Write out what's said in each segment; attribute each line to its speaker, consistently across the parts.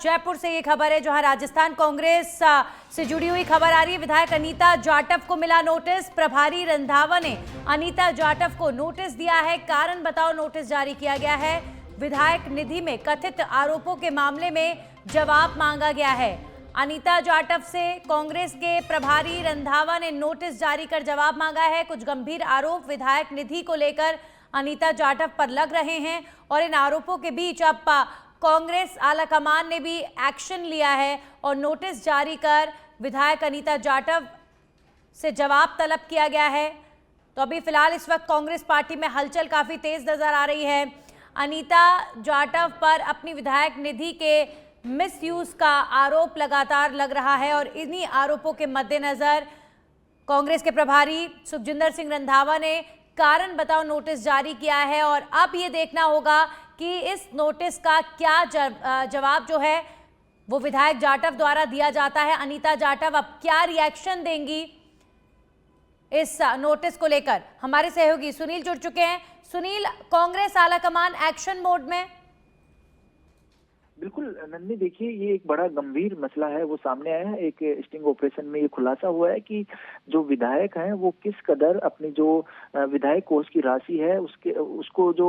Speaker 1: जयपुर से ये खबर है, जहां राजस्थान कांग्रेस से जुड़ी हुई खबर आ रही है। विधायक अनीता जाटव को मिला नोटिस। प्रभारी रंधावा ने अनीता जाटव को नोटिस दिया है। कारण बताओ नोटिस जारी किया गया है। विधायक निधि में कथित आरोपों के मामले में जवाब मांगा गया है। अनीता जाटव से कांग्रेस के प्रभारी रंधावा ने नोटिस जारी कर जवाब मांगा है। कुछ गंभीर आरोप विधायक निधि को लेकर अनीता जाटव पर लग रहे हैं और इन आरोपों के बीच अब कांग्रेस आलाकमान ने भी एक्शन लिया है और नोटिस जारी कर विधायक अनीता जाटव से जवाब तलब किया गया है। तो अभी फिलहाल इस वक्त कांग्रेस पार्टी में हलचल काफी तेज नजर आ रही है। अनीता जाटव पर अपनी विधायक निधि के मिसयूज का आरोप लगातार लग रहा है और इन्हीं आरोपों के मद्देनजर कांग्रेस के प्रभारी सुखजिंदर सिंह रंधावा ने कारण बताओ नोटिस जारी किया है। और अब ये देखना होगा कि इस नोटिस का क्या जवाब जो है वो विधायक जाटव द्वारा दिया जाता है। अनीता जाटव अब क्या रिएक्शन देंगी इस नोटिस को लेकर। हमारे सहयोगी सुनील जुड़ चुके हैं। सुनील, कांग्रेस आलाकमान एक्शन मोड में।
Speaker 2: बिल्कुल नंदनी, देखिए ये एक बड़ा गंभीर मसला है वो सामने आया है। एक स्टिंग ऑपरेशन में ये खुलासा हुआ है कि जो विधायक हैं वो किस कदर अपनी जो विधायक कोष की राशि है उसको जो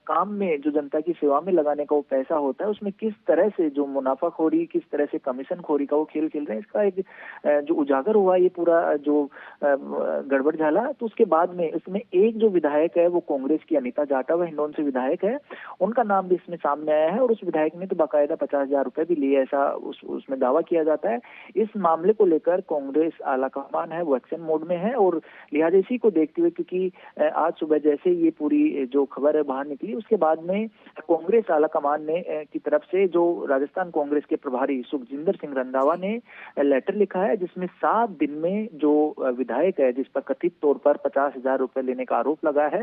Speaker 2: काम में जो जनता की सेवा में लगाने का वो पैसा होता है उसमें किस तरह से जो मुनाफाखोरी, किस तरह से कमीशन खोरी का वो खेल खेल रहे हैं। इसका एक जो उजागर हुआ ये पूरा जो गड़बड़ झाला। तो उसके बाद में इसमें एक जो विधायक है वो कांग्रेस की अनीता जाटव है, हिंडौन से विधायक है, उनका नाम भी इसमें सामने आया है और उस विधायक ने तो बाकायदा 50,000 रुपए भी लिए, ऐसा उसमें दावा किया जाता है। इस मामले को लेकर कांग्रेस आलाकमान है वो एक्शन मोड में है और लिहाजा इसी को देखते हुए, क्योंकि आज सुबह जैसे ये पूरी जो खबर है बाहर निकली उसके बाद में कांग्रेस आलाकमान ने की तरफ से जो राजस्थान कांग्रेस के प्रभारी सुखजिंदर सिंह रंधावा ने लेटर लिखा है जिसमें 7 दिन में जो विधायक है जिस पर कथित तौर पर 50,000 रुपए लेने का आरोप लगा है,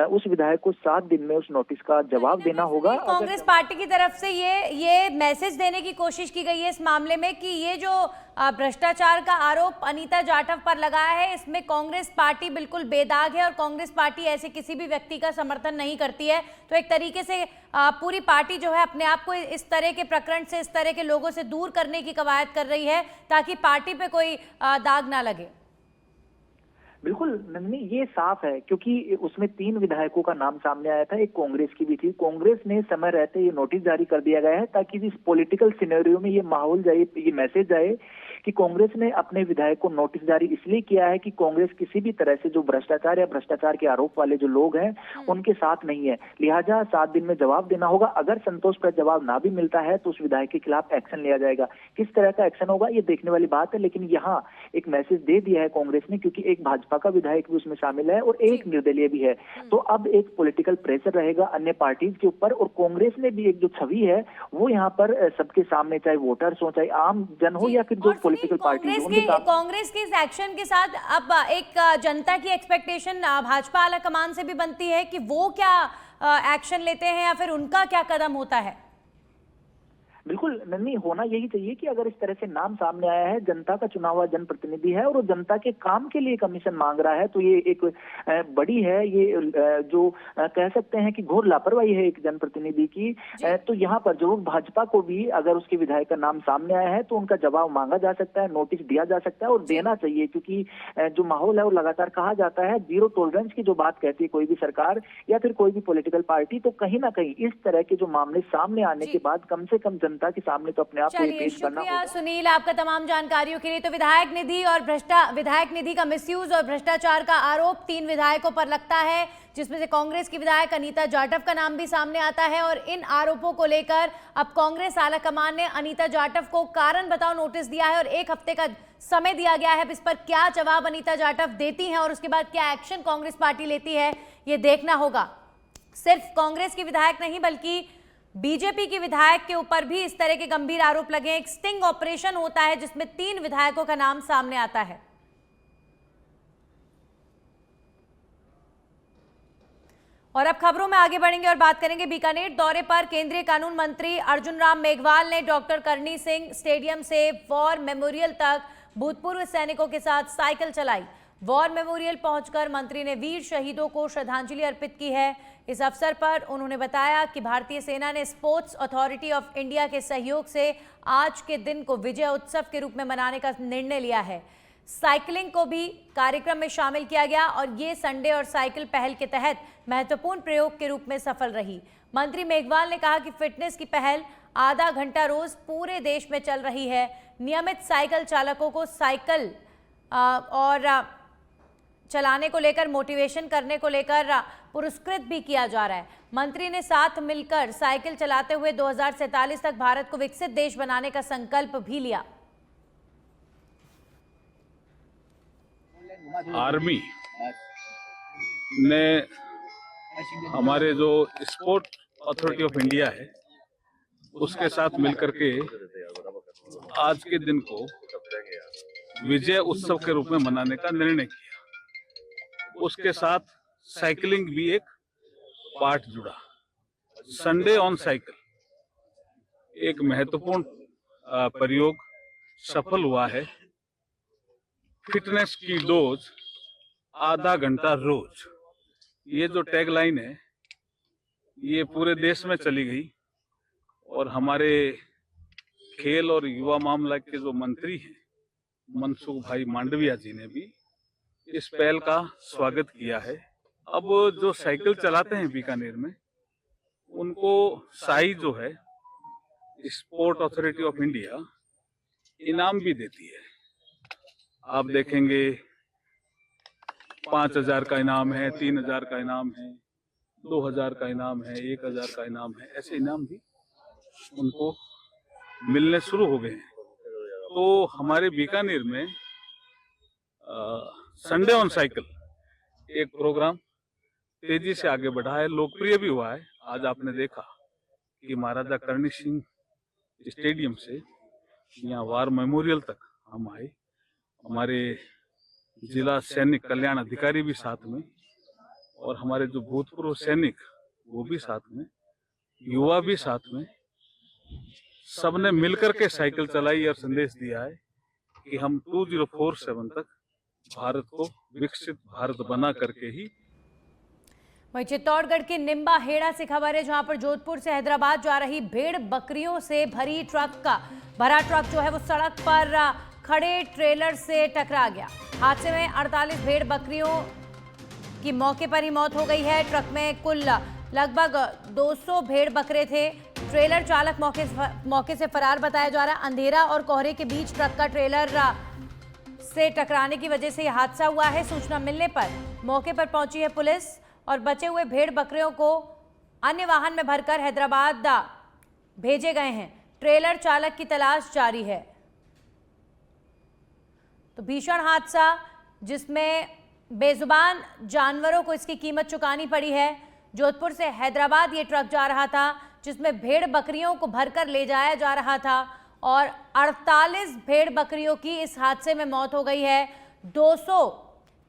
Speaker 2: उस विधायक को 7 दिन में उस नोटिस का जवाब देना होगा।
Speaker 1: कांग्रेस पार्टी की तरफ से ये मैसेज देने की कोशिश की गई है इस मामले में कि ये जो भ्रष्टाचार का आरोप अनीता जाटव पर लगाया है इसमें कांग्रेस पार्टी बिल्कुल बेदाग है और कांग्रेस पार्टी ऐसे किसी भी व्यक्ति का समर्थन नहीं करती है। तो एक तरीके से पूरी पार्टी जो है अपने आप को इस तरह के प्रकरण से, इस तरह के लोगों से दूर करने की कवायद कर रही है ताकि पार्टी पे कोई दाग ना लगे।
Speaker 2: बिल्कुल नंदनी, ये साफ है क्योंकि उसमें 3 विधायकों का नाम सामने आया था, एक कांग्रेस की भी थी। कांग्रेस ने समय रहते ये नोटिस जारी कर दिया गया है ताकि इस पॉलिटिकल सिनेरियो में ये माहौल जाए, ये मैसेज जाए कि कांग्रेस ने अपने विधायक को नोटिस जारी इसलिए किया है कि कांग्रेस किसी भी तरह से जो भ्रष्टाचार या भ्रष्टाचार के आरोप वाले जो लोग हैं उनके साथ नहीं है। लिहाजा 7 दिन में जवाब देना होगा। अगर संतोषप्रद जवाब ना भी मिलता है तो उस विधायक के खिलाफ एक्शन लिया जाएगा। किस तरह का एक्शन होगा ये देखने वाली बात है, लेकिन यहाँ एक मैसेज दे दिया है कांग्रेस ने, क्योंकि एक भाजपा का विधायक भी उसमें शामिल है और एक निर्दलीय भी है। तो अब एक पॉलिटिकल प्रेशर रहेगा अन्य पार्टीज के ऊपर और कांग्रेस ने भी एक जो छवि है वो यहाँ पर सबके सामने, चाहे वोटर्स हो, चाहे आम जन हो या फिर जो पॉलिटिकल पार्टी,
Speaker 1: कांग्रेस के इस एक्शन के साथ अब एक जनता की एक्सपेक्टेशन भाजपा आलाकमान से भी बनती है कि वो क्या एक्शन लेते हैं या फिर उनका क्या कदम होता है।
Speaker 2: बिल्कुल नन्नी, होना यही चाहिए कि अगर इस तरह से नाम सामने आया है, जनता का चुना हुआ जनप्रतिनिधि है और वो जनता के काम के लिए कमीशन मांग रहा है, तो ये एक बड़ी है, ये जो कह सकते हैं कि घोर लापरवाही है एक जनप्रतिनिधि की। तो यहाँ पर जो भाजपा को भी अगर उसके विधायक का नाम सामने आया है तो उनका जवाब मांगा जा सकता है, नोटिस दिया जा सकता है और देना चाहिए, क्योंकि जो माहौल है वो लगातार कहा जाता है जीरो टॉलरेंस की जो बात कहती है कोई भी सरकार या फिर कोई भी पॉलिटिकल पार्टी, तो कहीं ना कहीं इस तरह के जो मामले सामने आने के बाद कम से कम के सामने तो अपने आप को पेश करना होगा।
Speaker 1: सुनील, आपका तमाम जानकारियों के लिए। तो विधायक निधि का मिसयूज और भ्रष्टाचार का आरोप 3 विधायकों पर लगता है, जिसमें से कांग्रेस की विधायक अनीता जाटव का नाम भी सामने आता है और इन आरोपों को लेकर अब कांग्रेस आलाकमान ने अनीता जाटव को कारण बताओ नोटिस दिया है और 1 हफ्ते का समय दिया गया है। इस पर क्या जवाब अनीता जाटव देती हैं और उसके बाद क्या एक्शन कांग्रेस पार्टी लेती है ये देखना होगा। सिर्फ कांग्रेस की विधायक नहीं बल्कि बीजेपी की विधायक के ऊपर भी इस तरह के गंभीर आरोप लगे। एक स्टिंग ऑपरेशन होता है जिसमें 3 विधायकों का नाम सामने आता है। और अब खबरों में आगे बढ़ेंगे और बात करेंगे बीकानेर दौरे पर केंद्रीय कानून मंत्री अर्जुन राम मेघवाल ने डॉक्टर करणी सिंह स्टेडियम से वॉर मेमोरियल तक भूतपूर्व सैनिकों के साथ साइकिल चलाई। वॉर मेमोरियल पहुंचकर मंत्री ने वीर शहीदों को श्रद्धांजलि अर्पित की है। इस अवसर पर उन्होंने बताया कि भारतीय सेना ने स्पोर्ट्स अथॉरिटी ऑफ इंडिया के सहयोग से आज के दिन को विजय उत्सव के रूप में मनाने का निर्णय लिया है। साइकिलिंग को भी कार्यक्रम में शामिल किया गया और ये संडे और साइकिल पहल के तहत महत्वपूर्ण प्रयोग के रूप में सफल रही। मंत्री मेघवाल ने कहा कि फिटनेस की पहल आधा घंटा रोज पूरे देश में चल रही है। नियमित साइकिल चालकों को साइकिल और चलाने को लेकर मोटिवेशन करने को लेकर पुरस्कृत भी किया जा रहा है। मंत्री ने साथ मिलकर साइकिल चलाते हुए 2047 तक भारत को विकसित देश बनाने का संकल्प भी लिया।
Speaker 3: आर्मी ने हमारे जो स्पोर्ट अथॉरिटी ऑफ इंडिया है उसके साथ मिलकर के आज के दिन को विजय उत्सव के रूप में मनाने का निर्णय किया। उसके साथ साइकिलिंग भी एक पार्ट जुड़ा। संडे ऑन साइकिल एक महत्वपूर्ण प्रयोग सफल हुआ है। फिटनेस की डोज आधा घंटा रोज, ये जो टैगलाइन है ये पूरे देश में चली गई और हमारे खेल और युवा मामला के जो मंत्री हैं मनसुख भाई मांडविया जी ने भी इस पहल का स्वागत किया है। अब जो साइकिल चलाते हैं बीकानेर में उनको साई जो है स्पोर्ट अथॉरिटी ऑफ इंडिया इनाम भी देती है। आप देखेंगे 5,000 का इनाम है, 3,000 का इनाम है, 2,000 का इनाम है, 1,000 का इनाम है, ऐसे इनाम भी उनको मिलने शुरू हो गए हैं। तो हमारे बीकानेर में संडे ऑन साइकिल एक प्रोग्राम तेजी से आगे बढ़ा है, लोकप्रिय भी हुआ है। आज आपने देखा कि महाराजा करणी सिंह स्टेडियम से यहाँ वार मेमोरियल तक हम आए। हमारे जिला सैनिक कल्याण अधिकारी भी साथ में और हमारे जो भूतपूर्व सैनिक वो भी साथ में, युवा भी साथ में, सबने मिलकर के साइकिल चलाई और संदेश दिया है कि हम 2047 तक भारत को विकसित भारत बना करके ही।
Speaker 1: वहीं चित्तौड़गढ़ के निम्बा हेड़ा से खबर है, जहां पर जोधपुर से हैदराबाद जा रही भेड़ बकरियों से भरी भरा ट्रक जो है वो सड़क पर खड़े ट्रेलर से टकरा गया। हादसे में 48 भेड़ बकरियों की मौके पर ही मौत हो गई है। ट्रक में कुल लगभग 200 भेड़ बकरे थे। ट्रेलर चालक मौके से फरार बताया जा रहा है। अंधेरा और कोहरे के बीच ट्रक का ट्रेलर से टकराने की वजह से यह हादसा हुआ है। सूचना मिलने पर मौके पर पहुंची है पुलिस और बचे हुए भेड़ बकरियों को अन्य वाहन में भरकर हैदराबाद भेजे गए हैं। ट्रेलर चालक की तलाश जारी है। तो भीषण हादसा जिसमें बेजुबान जानवरों को इसकी कीमत चुकानी पड़ी है। जोधपुर से हैदराबाद ये ट्रक जा रहा था जिसमें भेड़ बकरियों को भरकर ले जाया जा रहा था और 48 भेड़ बकरियों की इस हादसे में मौत हो गई है। 200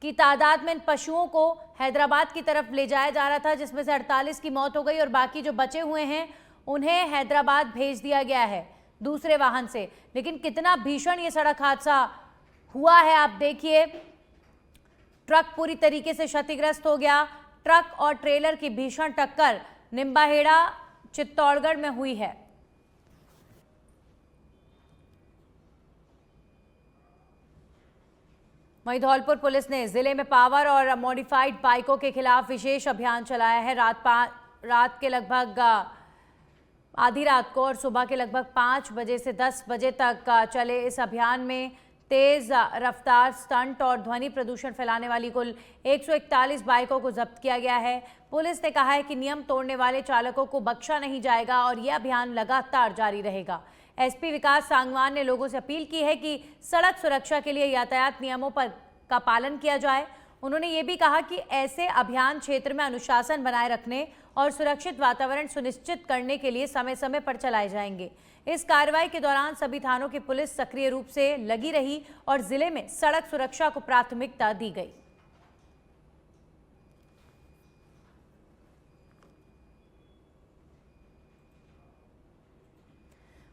Speaker 1: की तादाद में इन पशुओं को हैदराबाद की तरफ ले जाया जा रहा था, जिसमें से 48 की मौत हो गई और बाकी जो बचे हुए हैं उन्हें हैदराबाद भेज दिया गया है दूसरे वाहन से। लेकिन कितना भीषण ये सड़क हादसा हुआ है आप देखिए। ट्रक पूरी तरीके से क्षतिग्रस्त हो गया। ट्रक और ट्रेलर की भीषण टक्कर निम्बाहेड़ा चित्तौड़गढ़ में हुई है। वहीं धौलपुर पुलिस ने जिले में पावर और मॉडिफाइड बाइकों के खिलाफ विशेष अभियान चलाया है। रात के लगभग आधी रात को और सुबह के लगभग 5 बजे से 10 बजे तक चले इस अभियान में तेज रफ्तार, स्टंट और ध्वनि प्रदूषण फैलाने वाली कुल 141 बाइकों को जब्त किया गया है। पुलिस ने कहा है कि नियम तोड़ने वाले चालकों को बख्शा नहीं जाएगा और यह अभियान लगातार जारी रहेगा। एसपी विकास सांगवान ने लोगों से अपील की है कि सड़क सुरक्षा के लिए यातायात नियमों का पालन किया जाए। उन्होंने ये भी कहा कि ऐसे अभियान क्षेत्र में अनुशासन बनाए रखने और सुरक्षित वातावरण सुनिश्चित करने के लिए समय समय पर चलाए जाएंगे। इस कार्रवाई के दौरान सभी थानों की पुलिस सक्रिय रूप से लगी रही और जिले में सड़क सुरक्षा को प्राथमिकता दी गई।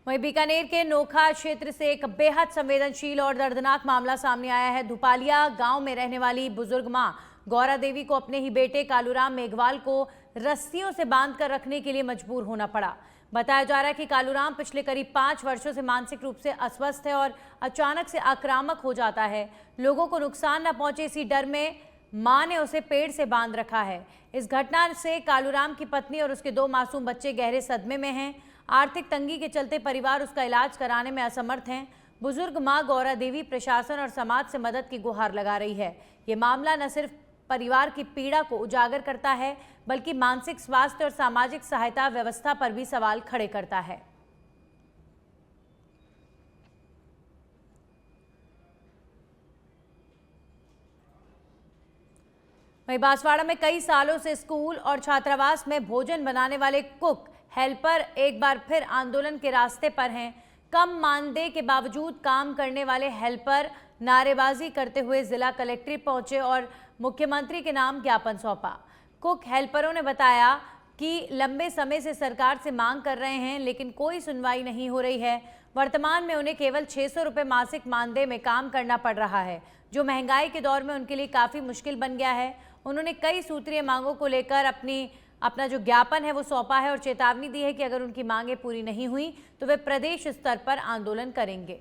Speaker 1: वहीं बीकानेर के नोखा क्षेत्र से एक बेहद संवेदनशील और दर्दनाक मामला सामने आया है। धुपालिया गांव में रहने वाली बुजुर्ग मां गौरा देवी को अपने ही बेटे कालूराम मेघवाल को रस्सियों से बांधकर रखने के लिए मजबूर होना पड़ा। बताया जा रहा है कि कालूराम पिछले करीब 5 वर्षों से मानसिक रूप से अस्वस्थ है और अचानक से आक्रामक हो जाता है। लोगों को नुकसान न पहुंचे इसी डर में मां ने उसे पेड़ से बांध रखा है। इस घटना से कालूराम की पत्नी और उसके 2 मासूम बच्चे गहरे सदमे में हैं। आर्थिक तंगी के चलते परिवार उसका इलाज कराने में असमर्थ हैं। बुजुर्ग मां गौरा देवी प्रशासन और समाज से मदद की गुहार लगा रही है। ये मामला न सिर्फ परिवार की पीड़ा को उजागर करता है बल्कि मानसिक स्वास्थ्य और सामाजिक सहायता व्यवस्था पर भी सवाल खड़े करता है। वहीं बांसवाड़ा में कई सालों से स्कूल और छात्रावास में भोजन बनाने वाले कुक हेल्पर एक बार फिर आंदोलन के रास्ते पर हैं। कम मानदेय के बावजूद काम करने वाले हेल्पर नारेबाजी करते हुए जिला कलेक्ट्रेट पहुंचे और मुख्यमंत्री के नाम ज्ञापन सौंपा। कुक हेल्परों ने बताया कि लंबे समय से सरकार से मांग कर रहे हैं लेकिन कोई सुनवाई नहीं हो रही है। वर्तमान में उन्हें केवल 600 रुपये मासिक मानदेय में काम करना पड़ रहा है, जो महंगाई के दौर में उनके लिए काफ़ी मुश्किल बन गया है। उन्होंने कई सूत्रीय मांगों को लेकर अपना जो ज्ञापन है वो सौंपा है और चेतावनी दी है कि अगर उनकी मांगें पूरी नहीं हुई तो वे प्रदेश स्तर पर आंदोलन करेंगे।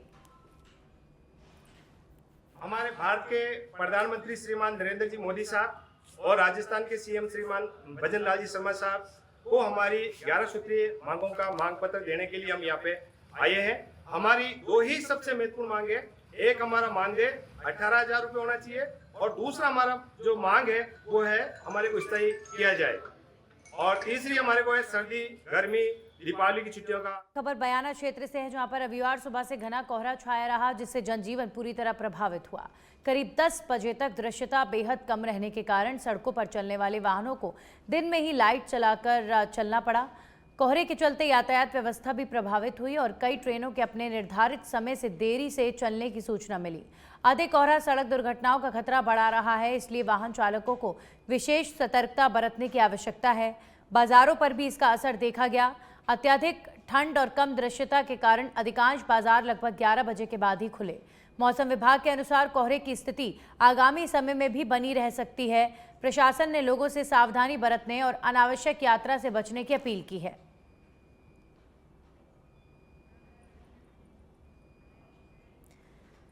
Speaker 4: हमारे भारत के प्रधानमंत्री श्रीमान नरेंद्र जी मोदी साहब और राजस्थान के सीएम श्रीमान भजन लाल जी शर्मा साहब को हमारी 11 सूत्रीय मांगों का मांग पत्र देने के लिए हम यहाँ पे आए हैं। हमारी 2 ही सबसे महत्वपूर्ण मांग है। एक हमारा मानदेय 18,000 रुपये होना चाहिए और दूसरा हमारा जो मांग है वो है हमारे को स्थायी किया जाए और तीसरी हमारे को है सर्दी गर्मी दीपावली की छुट्टियों का।
Speaker 1: खबर बयाना क्षेत्र से है जहां पर रविवार सुबह से घना कोहरा छाया रहा जिससे जनजीवन पूरी तरह प्रभावित हुआ। करीब 10 बजे तक दृश्यता बेहद कम रहने के कारण सड़कों पर चलने वाले वाहनों को दिन में ही लाइट चलाकर चलना पड़ा। कोहरे के चलते यातायात व्यवस्था भी प्रभावित हुई और कई ट्रेनों के अपने निर्धारित समय से देरी से चलने की सूचना मिली। अधिक कोहरा सड़क दुर्घटनाओं का खतरा बढ़ा रहा है, इसलिए वाहन चालकों को विशेष सतर्कता बरतने की आवश्यकता है। बाजारों पर भी इसका असर देखा गया। अत्यधिक ठंड और कम दृश्यता के कारण अधिकांश बाजार लगभग 11 बजे के बाद ही खुले। मौसम विभाग के अनुसार कोहरे की स्थिति आगामी समय में भी बनी रह सकती है। प्रशासन ने लोगों से सावधानी बरतने और अनावश्यक यात्रा से बचने की अपील की है।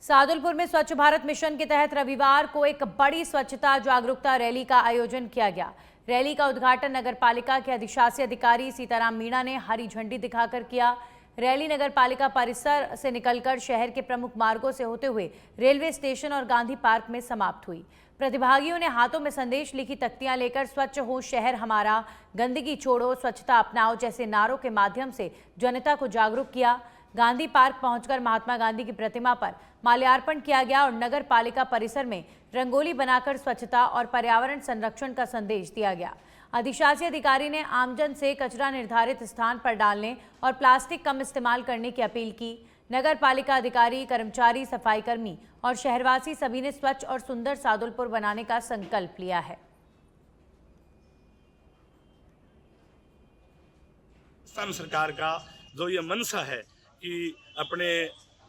Speaker 1: सादुलपुर में स्वच्छ भारत मिशन के तहत रविवार को एक बड़ी स्वच्छता जागरूकता रैली का आयोजन किया गया। रैली का उद्घाटन नगर पालिका के अधिशासी अधिकारी सीताराम मीणा ने हरी झंडी दिखाकर किया। रैली नगर पालिका परिसर से निकलकर शहर के प्रमुख मार्गों से होते हुए रेलवे स्टेशन और गांधी पार्क में समाप्त हुई। प्रतिभागियों ने हाथों में संदेश लिखी तख्तियां लेकर स्वच्छ हो शहर हमारा, गंदगी छोड़ो, स्वच्छता अपनाओ जैसे नारों के माध्यम से जनता को जागरूक किया। गांधी पार्क पहुंचकर महात्मा गांधी की प्रतिमा पर माल्यार्पण किया गया और नगर पालिका परिसर में रंगोली बनाकर स्वच्छता और पर्यावरण संरक्षण का संदेश दिया गया। अधिशासी अधिकारी ने आमजन से कचरा निर्धारित स्थान पर डालने और प्लास्टिक कम इस्तेमाल करने की अपील की। नगर पालिका अधिकारी, कर्मचारी, सफाई कर्मी और शहरवासी सभी ने स्वच्छ और सुंदर सादुलपुर बनाने का संकल्प लिया है।
Speaker 5: सरकार का जो ये मंशा है कि अपने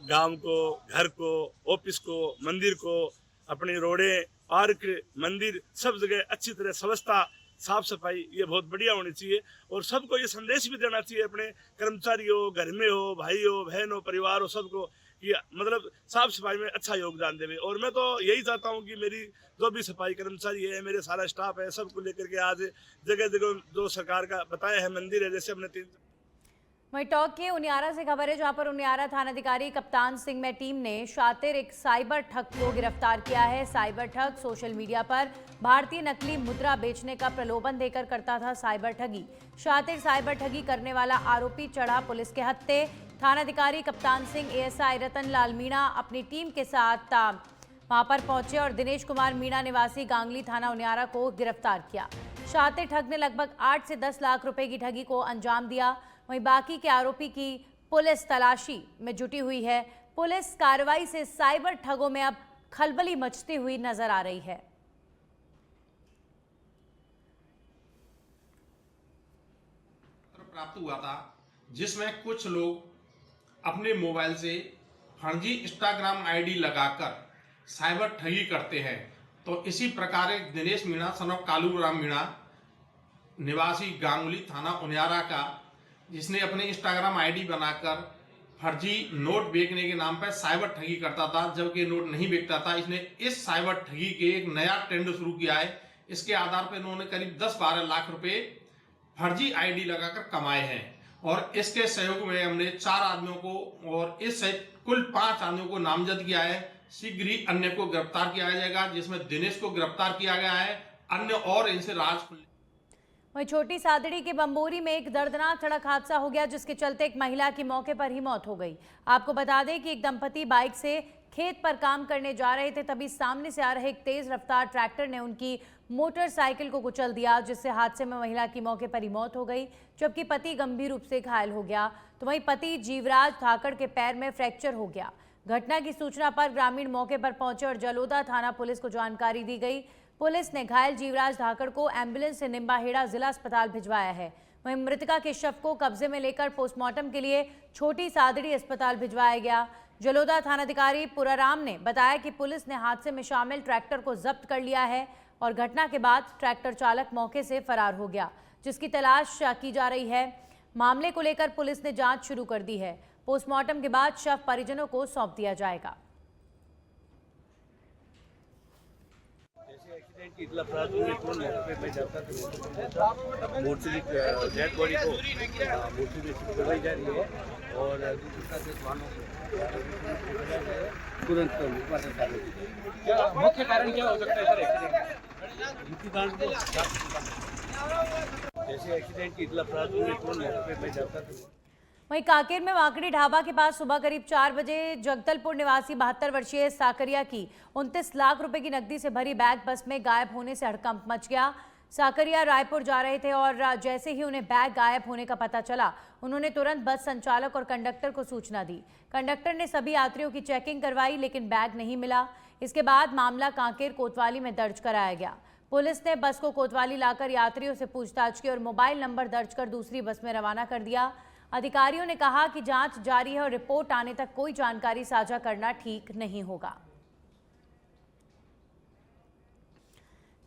Speaker 5: गांव को, घर को, ऑफिस को, मंदिर को, अपनी रोडें, पार्क, मंदिर सब जगह अच्छी तरह स्वच्छता, साफ सफाई ये बहुत बढ़िया होनी चाहिए और सबको ये संदेश भी देना चाहिए अपने कर्मचारी हो, घर में हो, भाई हो, बहन हो, परिवार हो, सबको कि मतलब साफ सफाई में अच्छा योगदान देवे। और मैं तो यही चाहता हूँ कि मेरी जो भी सफाई कर्मचारी है, मेरे सारा स्टाफ है, सबको लेकर के आज जगह जगह जो सरकार का बताया है मंदिर है, जैसे हमने 3
Speaker 1: वहीं टॉक के उनियारा से खबर है जहां पर उनियारा थानाधिकारी कप्तान सिंह में टीम ने शातिर एक साइबर ठग को गिरफ्तार किया है। साइबर ठग सोशल मीडिया पर भारतीय नकली मुद्रा बेचने का प्रलोभन देकर करता था साइबर ठगी। शातिर साइबर ठगी करने वाला आरोपी चढ़ा पुलिस के हत्थे। थानाधिकारी कप्तान सिंह एएसआई रतन लाल मीणा अपनी टीम के साथ वहां पर पहुंचे और दिनेश कुमार मीणा निवासी गांगली थाना उनियारा को गिरफ्तार किया। शातिर ठग ने लगभग 8 से 10 लाख रुपए की ठगी को अंजाम दिया। वहीं बाकी के आरोपी की पुलिस तलाशी में जुटी हुई है। पुलिस कार्रवाई से साइबर ठगों में अब खलबली मचती हुई नजर आ रही है।
Speaker 6: प्राप्त हुआ था जिसमें कुछ लोग अपने मोबाइल से फर्जी इंस्टाग्राम आईडी लगाकर साइबर ठगी करते हैं। तो इसी प्रकार दिनेश मीणा सन ऑफ कालूराम मीणा निवासी गांगुली थाना उनियारा का, जिसने अपने इंस्टाग्राम आईडी बनाकर फर्जी नोट बेचने के नाम पर साइबर ठगी करता था, जबकि नोट नहीं बेचता था। इसने इस साइबर ठगी के एक नया ट्रेंड शुरू किया है। इसके आधार पर इन्होंने करीब 10-12 लाख रुपए फर्जी आईडी लगाकर कमाए हैं और इसके सहयोग में हमने 4 आदमियों को और इस सहित कुल 5 आदमियों को नामजद किया है। शीघ्र ही अन्य को गिरफ्तार किया जाएगा, जिसमें दिनेश को गिरफ्तार किया गया है, अन्य और इनसे राज खुले।
Speaker 1: वहीं छोटी सादड़ी के बंबोरी में एक दर्दनाक सड़क हादसा हो गया, जिसके चलते एक महिला की मौके पर ही मौत हो गई। आपको बता दें कि एक दंपति बाइक से खेत पर काम करने जा रहे थे, तभी सामने से आ रहे एक तेज रफ्तार ट्रैक्टर ने उनकी मोटरसाइकिल को कुचल दिया, जिससे हादसे में महिला की मौके पर ही मौत हो गई, जबकि पति गंभीर रूप से घायल हो गया। तो वहीं पति जीवराज धाकड़ के पैर में फ्रैक्चर हो गया। घटना की सूचना पर ग्रामीण मौके पर पहुंचे और जलोदा थाना पुलिस को जानकारी दी गई। पुलिस ने घायल जीवराज धाकड़ को एम्बुलेंस से निम्बाहेड़ा जिला अस्पताल भिजवाया है। वहीं मृतका के शव को कब्जे में लेकर पोस्टमार्टम के लिए छोटी सादड़ी अस्पताल भिजवाया गया। जलोदा थानाधिकारी पुराराम ने बताया कि पुलिस ने हादसे में शामिल ट्रैक्टर को जब्त कर लिया है और घटना के बाद ट्रैक्टर चालक मौके से फरार हो गया, जिसकी तलाश की जा रही है। मामले को लेकर पुलिस ने जांच शुरू कर दी है। पोस्टमार्टम के बाद शव परिजनों को सौंप दिया जाएगा।
Speaker 7: इतना प्राथमिक मैं जाता था, मूर्ति डेड बॉडी को मूर्ति में करवाई जा रही है और तुरंत क्या मुख्य कारण क्या हो सकता है सर एक्सीडेंट जैसे एक्सीडेंट की इतना प्राथमिक मैं जाता था।
Speaker 1: वहीं कांकेर में वाकड़ी ढाबा के पास सुबह करीब 4 बजे जगदलपुर निवासी 72 वर्षीय साकरिया की 29 लाख रुपए की नकदी से भरी बैग बस में गायब होने से हड़कंप मच गया। साकरिया रायपुर जा रहे थे और जैसे ही उन्हें बैग गायब होने का पता चला, उन्होंने तुरंत बस संचालक और कंडक्टर को सूचना दी। कंडक्टर ने सभी यात्रियों की चेकिंग करवाई, लेकिन बैग नहीं मिला। इसके बाद मामला कांकेर कोतवाली में दर्ज कराया गया। पुलिस ने बस को कोतवाली लाकर यात्रियों से पूछताछ की और मोबाइल नंबर दर्ज कर दूसरी बस में रवाना कर दिया। अधिकारियों ने कहा कि जांच जारी है और रिपोर्ट आने तक कोई जानकारी साझा करना ठीक नहीं होगा।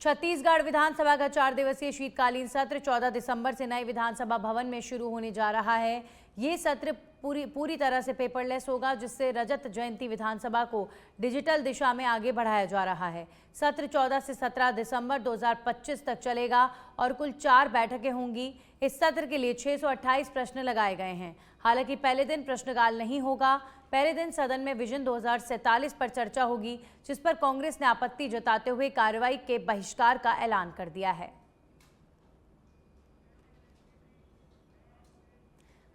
Speaker 1: छत्तीसगढ़ विधानसभा का 4 दिवसीय शीतकालीन सत्र 14 दिसंबर से नए विधानसभा भवन में शुरू होने जा रहा है। ये सत्र पूरी तरह से पेपरलेस होगा, जिससे रजत जयंती विधानसभा को डिजिटल दिशा में आगे बढ़ाया जा रहा है। सत्र 14 से 17 दिसंबर 2025 तक चलेगा और कुल 4 बैठकें होंगी। इस सत्र के लिए 628 प्रश्न लगाए गए हैं। हालांकि पहले दिन प्रश्नकाल नहीं होगा। पहले दिन सदन में विजन 2047 पर चर्चा होगी, जिस पर कांग्रेस ने आपत्ति जताते हुए कार्रवाई के बहिष्कार का ऐलान कर दिया है।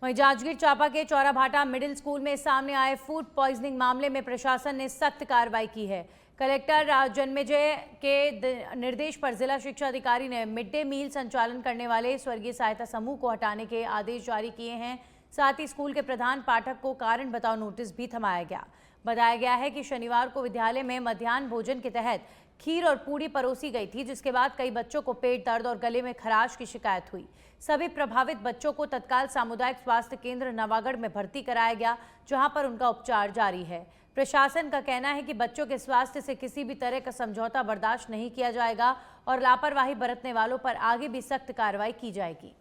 Speaker 1: वहीं जांजगीर चांपा के चौराभाटा मिडिल स्कूल में सामने आए फूड पॉइजनिंग मामले में प्रशासन ने सख्त कार्रवाई की है। कलेक्टर जन्मेजय के निर्देश पर जिला शिक्षा अधिकारी ने मिड डे मील संचालन करने वाले स्वर्गीय सहायता समूह को हटाने के आदेश जारी किए हैं। साथ ही स्कूल के प्रधान पाठक को कारण बताओ नोटिस भी थमाया गया। बताया गया है कि शनिवार को विद्यालय में मध्याह्न भोजन के तहत खीर और पूड़ी परोसी गई थी, जिसके बाद कई बच्चों को पेट दर्द और गले में खराश की शिकायत हुई। सभी प्रभावित बच्चों को तत्काल सामुदायिक स्वास्थ्य केंद्र नवागढ़ में भर्ती कराया गया, जहां पर उनका उपचार जारी है। प्रशासन का कहना है कि बच्चों के स्वास्थ्य से किसी भी तरह का समझौता बर्दाश्त नहीं किया जाएगा और लापरवाही बरतने वालों पर आगे भी सख्त कार्रवाई की जाएगी।